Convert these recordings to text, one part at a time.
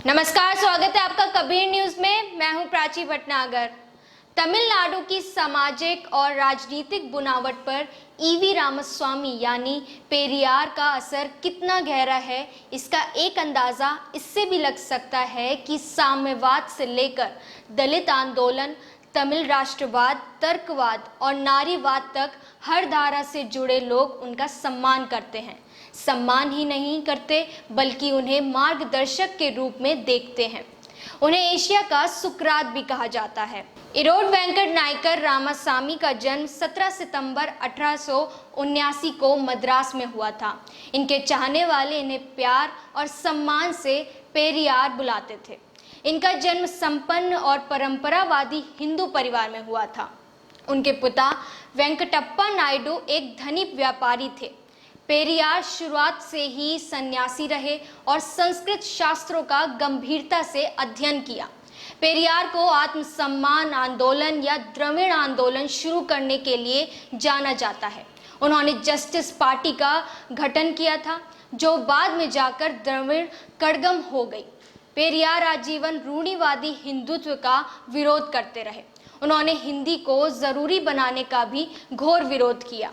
नमस्कार, स्वागत है आपका कबीर न्यूज में। मैं हूं प्राची भटनागर। तमिलनाडु की सामाजिक और राजनीतिक बुनावट पर ईवी रामस्वामी यानी पेरियार का असर कितना गहरा है, इसका एक अंदाज़ा इससे भी लग सकता है कि साम्यवाद से लेकर दलित आंदोलन, तमिल राष्ट्रवाद, तर्कवाद और नारीवाद तक हर धारा से जुड़े लोग उनका सम्मान करते हैं। सम्मान ही नहीं करते बल्कि उन्हें मार्गदर्शक के रूप में देखते हैं। उन्हें एशिया का सुकरात भी कहा जाता है। इरोड वेंकट नायकर रामासामी का जन्म 17 सितंबर 1879 को मद्रास में हुआ था। इनके चाहने वाले इन्हें प्यार और सम्मान से पेरियार बुलाते थे। इनका जन्म संपन्न और परंपरावादी हिंदू परिवार में हुआ था। उनके पिता वेंकटप्पा नायडू एक धनी व्यापारी थे। पेरियार शुरुआत से ही सन्यासी रहे और संस्कृत शास्त्रों का गंभीरता से अध्ययन किया। पेरियार को आत्मसम्मान आंदोलन या द्रविड़ आंदोलन शुरू करने के लिए जाना जाता है। उन्होंने जस्टिस पार्टी का गठन किया था, जो बाद में जाकर द्रविड़ कड़गम हो गई। पेरियार आजीवन रूढ़िवादी हिंदुत्व का विरोध करते रहे। उन्होंने हिंदी को जरूरी बनाने का भी घोर विरोध किया।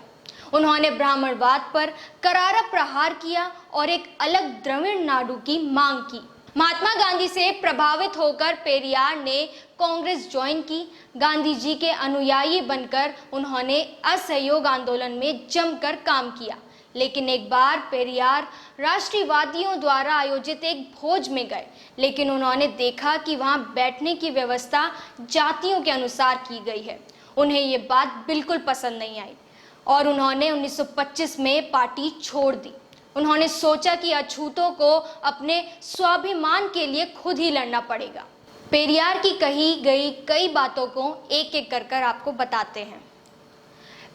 उन्होंने ब्राह्मणवाद पर करारा प्रहार किया और एक अलग द्रविड़ नाडु की मांग की। महात्मा गांधी से प्रभावित होकर पेरियार ने कांग्रेस ज्वाइन की। गांधी जी के अनुयायी बनकर उन्होंने असहयोग आंदोलन में जमकर काम किया। लेकिन एक बार पेरियार राष्ट्रवादियों द्वारा आयोजित एक भोज में गए, लेकिन उन्होंने देखा कि वहां बैठने की व्यवस्था जातियों के अनुसार की गई है। उन्हें ये बात बिल्कुल पसंद नहीं आई और उन्होंने 1925 में पार्टी छोड़ दी। उन्होंने सोचा कि अछूतों को अपने स्वाभिमान के लिए खुद ही लड़ना पड़ेगा। पेरियार की कही गई कई बातों को एक एक कर आपको बताते हैं।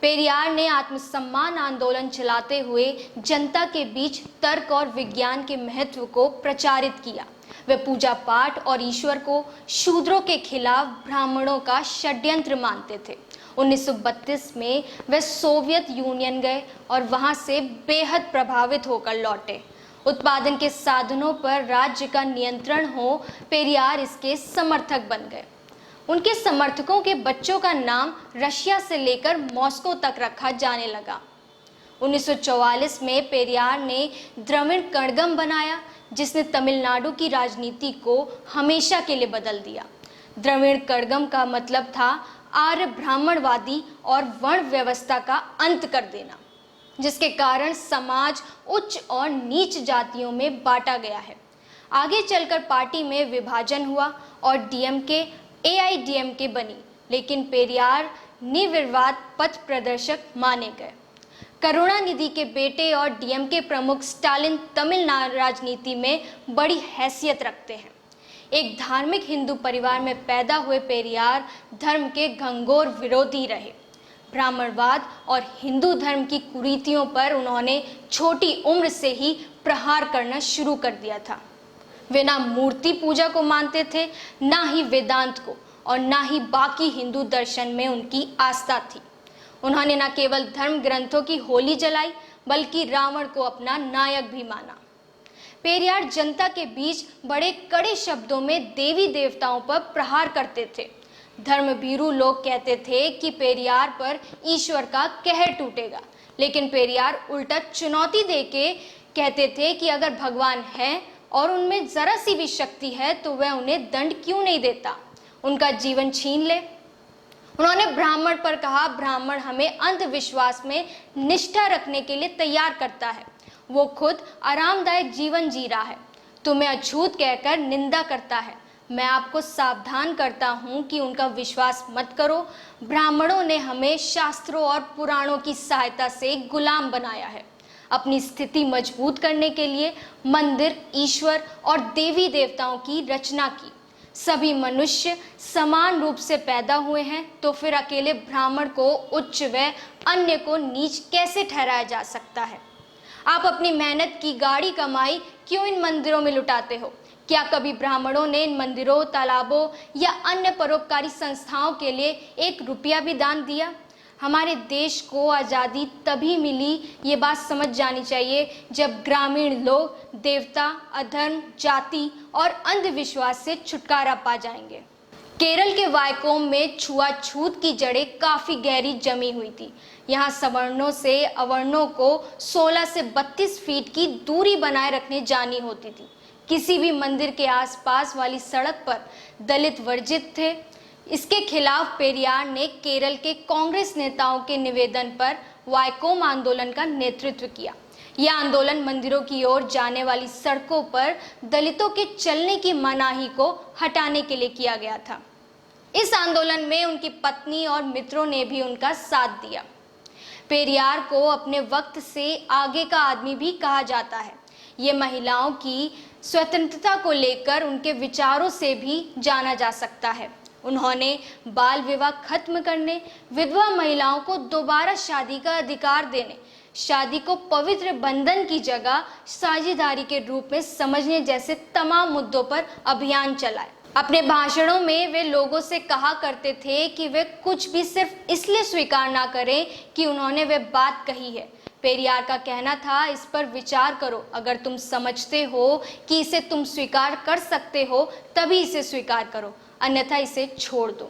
पेरियार ने आत्मसम्मान आंदोलन चलाते हुए जनता के बीच तर्क और विज्ञान के महत्व को प्रचारित किया। वे पूजा पाठ और ईश्वर को शूद्रों के खिलाफ ब्राह्मणों का षड्यंत्र मानते थे। 1932 में वे सोवियत यूनियन गए और वहां से बेहद प्रभावित होकर लौटे। उत्पादन के साधनों पर राज्य का नियंत्रण हो, पेरियार इसके समर्थक बन गए। उनके समर्थकों के बच्चों का नाम रशिया से लेकर मॉस्को तक रखा जाने लगा। 1944 में पेरियार ने द्रविड़ कड़गम बनाया, जिसने तमिलनाडु की राजनीति को हमेशा के लिए बदल दिया। द्रविड़ कड़गम का मतलब था आर्य ब्राह्मणवादी और वर्ण व्यवस्था का अंत कर देना, जिसके कारण समाज उच्च और नीच जातियों में बांटा गया है। आगे चलकर पार्टी में विभाजन हुआ और डीएमके एआईडीएमके बनी, लेकिन पेरियार निर्विवाद पथ प्रदर्शक माने गए। करुणानिधि के बेटे और डीएमके प्रमुख स्टालिन तमिलनाडु राजनीति में बड़ी हैसियत रखते हैं। एक धार्मिक हिंदू परिवार में पैदा हुए पेरियार धर्म के घंघोर विरोधी रहे। ब्राह्मणवाद और हिंदू धर्म की कुरीतियों पर उन्होंने छोटी उम्र से ही प्रहार करना शुरू कर दिया था। वे ना मूर्ति पूजा को मानते थे, ना ही वेदांत को, और ना ही बाकी हिंदू दर्शन में उनकी आस्था थी। उन्होंने न केवल धर्म ग्रंथों की होली जलाई, बल्कि रावण को अपना नायक भी माना। पेरियार जनता के बीच बड़े कड़े शब्दों में देवी देवताओं पर प्रहार करते थे। धर्मभीरू लोग कहते थे कि पेरियार पर ईश्वर का कहर टूटेगा, लेकिन पेरियार उल्टा चुनौती देके कहते थे कि अगर भगवान है और उनमें जरा सी भी शक्ति है तो वह उन्हें दंड क्यों नहीं देता, उनका जीवन छीन ले। उन्होंने ब्राह्मण पर कहा, ब्राह्मण हमें अंधविश्वास में निष्ठा रखने के लिए तैयार करता है, वो खुद आरामदायक जीवन जी रहा है, तुम्हें अछूत कहकर निंदा करता है। मैं आपको सावधान करता हूँ कि उनका विश्वास मत करो। ब्राह्मणों ने हमें शास्त्रों और पुराणों की सहायता से गुलाम बनाया है। अपनी स्थिति मजबूत करने के लिए मंदिर, ईश्वर और देवी देवताओं की रचना की। सभी मनुष्य समान रूप से पैदा हुए हैं, तो फिर अकेले ब्राह्मण को उच्च व अन्य को नीच कैसे ठहराया जा सकता है? आप अपनी मेहनत की गाढ़ी कमाई क्यों इन मंदिरों में लुटाते हो? क्या कभी ब्राह्मणों ने इन मंदिरों, तालाबों या अन्य परोपकारी संस्थाओं के लिए 1 रुपया भी दान दिया? हमारे देश को आज़ादी तभी मिली, ये बात समझ जानी चाहिए, जब ग्रामीण लोग देवता, अधर्म, जाति और अंधविश्वास से छुटकारा पा जाएंगे। केरल के वायकोम में छुआछूत की जड़ें काफ़ी गहरी जमी हुई थी। यहाँ सवर्णों से अवर्णों को 16 से 32 फीट की दूरी बनाए रखने जानी होती थी। किसी भी मंदिर के आसपास वाली सड़क पर दलित वर्जित थे। इसके खिलाफ पेरियार ने केरल के कांग्रेस नेताओं के निवेदन पर वायकोम आंदोलन का नेतृत्व किया। यह आंदोलन मंदिरों की ओर जाने वाली सड़कों पर दलितों के चलने की मनाही को हटाने के लिए किया गया था। इस आंदोलन में उनकी पत्नी और मित्रों ने भी उनका साथ दिया। पेरियार को अपने वक्त से आगे का आदमी भी कहा जाता है। ये महिलाओं की स्वतंत्रता को लेकर उनके विचारों से भी जाना जा सकता है। उन्होंने बाल विवाह खत्म करने, विधवा महिलाओं को दोबारा शादी का अधिकार देने, शादी को पवित्र बंधन की जगह साझेदारी के रूप में समझने जैसे तमाम मुद्दों पर अभियान चलाए। अपने भाषणों में वे लोगों से कहा करते थे कि वे कुछ भी सिर्फ इसलिए स्वीकार ना करें कि उन्होंने वे बात कही है। पेरियार का कहना था, इस पर विचार करो, अगर तुम समझते हो कि इसे तुम स्वीकार कर सकते हो तभी इसे स्वीकार करो, अन्यथा इसे छोड़ दो।